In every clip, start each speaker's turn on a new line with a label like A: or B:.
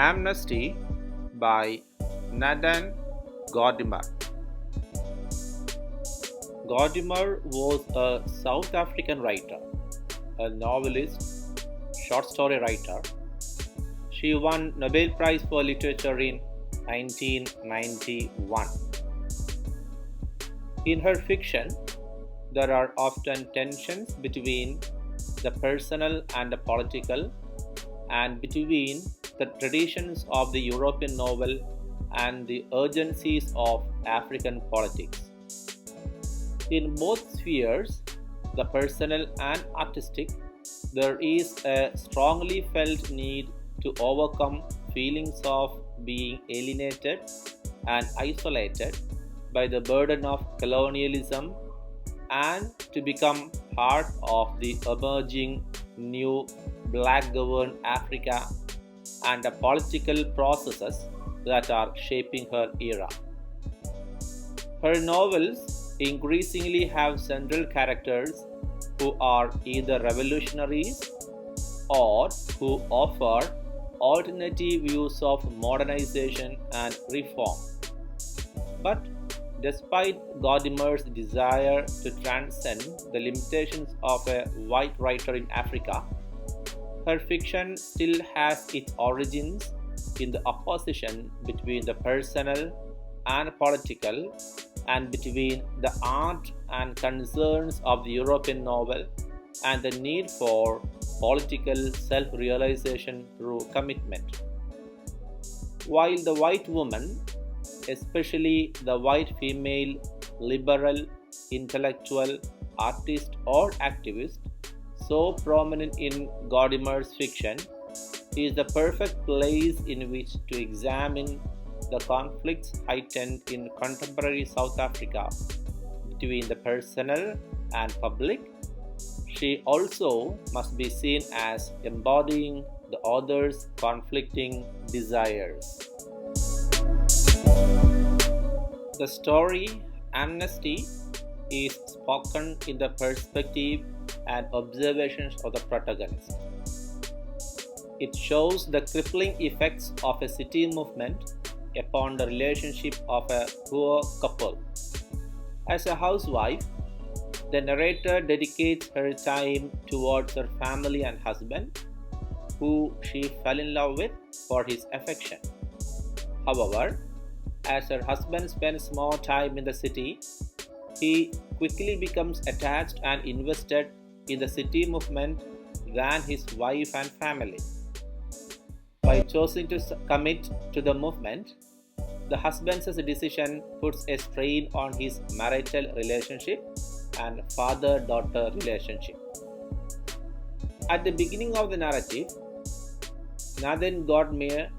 A: Amnesty by Nadine Gordimer. Gordimer was a South African writer, a novelist, short story writer. She won Nobel Prize for Literature in 1991. In her fiction, there are often tensions between the personal and the political, and between the traditions of the European novel and the urgencies of African politics. In both spheres, the personal and artistic, there is a strongly felt need to overcome feelings of being alienated and isolated by the burden of colonialism and to become part of the emerging new black governed Africa and the political processes that are shaping her era. Her novels increasingly have central characters who are either revolutionaries or who offer alternative views of modernization and reform. But despite Gordimer's desire to transcend the limitations of a white writer in Africa, her fiction still has its origins in the opposition between the personal and political, and between the art and concerns of the European novel and the need for political self realization through commitment. While the white woman, especially the white female liberal, intellectual, artist, or activist, so prominent in Gordimer's fiction, is the perfect place in which to examine the conflicts heightened in contemporary South Africa between the personal and public. She also must be seen as embodying the author's conflicting desires. The story Amnesty is spoken in the perspective and observations of the protagonist. It shows the crippling effects of a city movement upon the relationship of a poor couple. As a housewife, the narrator dedicates her time towards her family and husband, who she fell in love with for his affection. However, as her husband spends more time in the city, he quickly becomes attached and invested in the city movement than his wife and family. By choosing to commit to the movement, the husband's decision puts a strain on his marital relationship and father daughter relationship. At the beginning of the narrative, Nadine Gordimer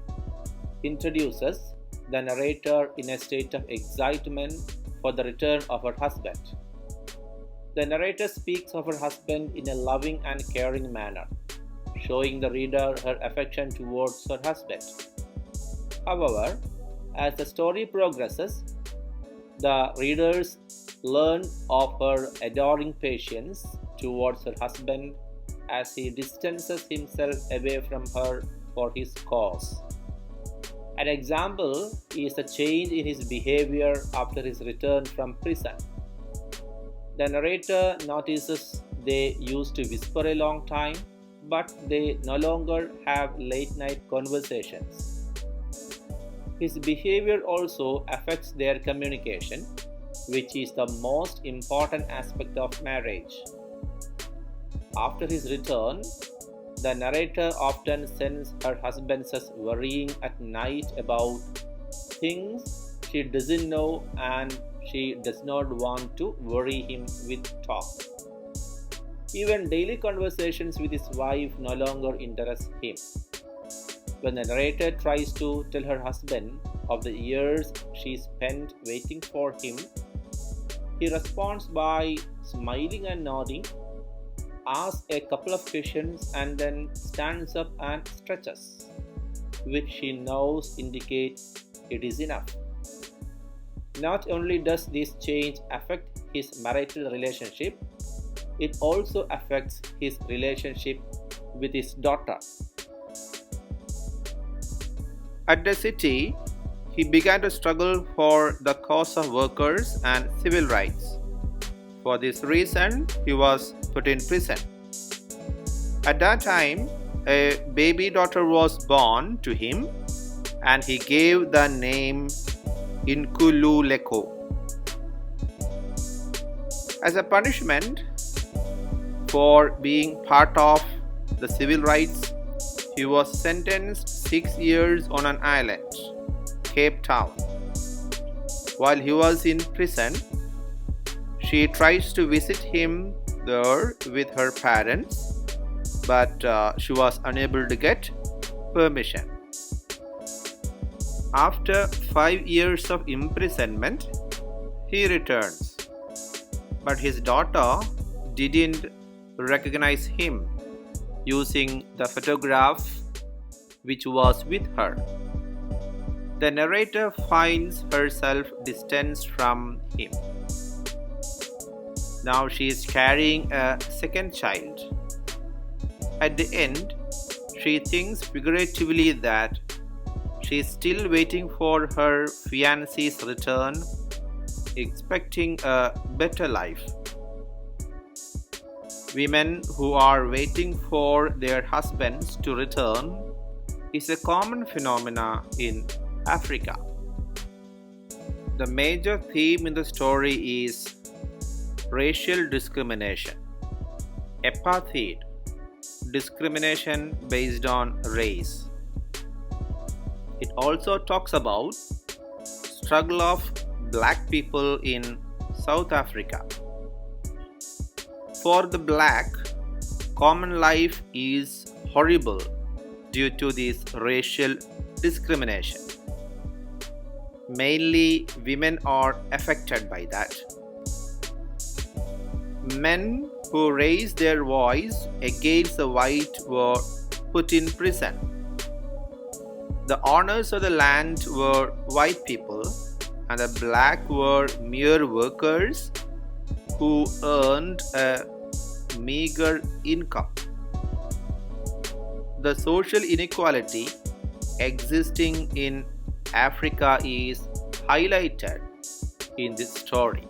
A: introduces the narrator in a state of excitement for the return of her husband. The narrator speaks of her husband in a loving and caring manner, showing the reader her affection towards her husband. However, as the story progresses, the readers learn of her adoring patience towards her husband as he distances himself away from her for his cause. An example is the change in his behavior after his return from prison. The narrator notices they used to whisper a long time, but they no longer have late night conversations. His behavior also affects their communication, which is the most important aspect of marriage. After his return, the narrator often sends her husband worrying at night about things she doesn't know, and she does not want to worry him with talk. Even daily conversations with his wife no longer interest him. When the narrator tries to tell her husband of the years she spent waiting for him, he responds by smiling and nodding, asks a couple of questions, and then stands up and stretches, which she knows indicates it is enough. Not only does this change affect his marital relationship, it also affects his relationship with his daughter. At the city, he began to struggle for the cause of workers and civil rights. For this reason, he was put in prison. At that time, a baby daughter was born to him, and he gave the name Inkululeko. As a punishment for being part of the civil rights, he was sentenced 6 years on an island, Cape Town. While he was in prison, she tries to visit him there with her parents, but she was unable to get permission. After 5 years of imprisonment, he returns, but his daughter didn't recognize him using the photograph which was with her. The narrator finds herself distanced from him. Now she is carrying a second child. At the end, she thinks figuratively that she is still waiting for her fiancé's return, expecting a better life. Women who are waiting for their husbands to return is a common phenomenon in Africa. The major theme in the story is racial discrimination, apartheid, discrimination based on race. It also talks about struggle of black people in South Africa. For the black, common life is horrible due to this racial discrimination. Mainly women are affected by that. Men who raise their voice against the white were put in prison. The owners of the land were white people, and the black were mere workers who earned a meager income. The social inequality existing in Africa is highlighted in this story.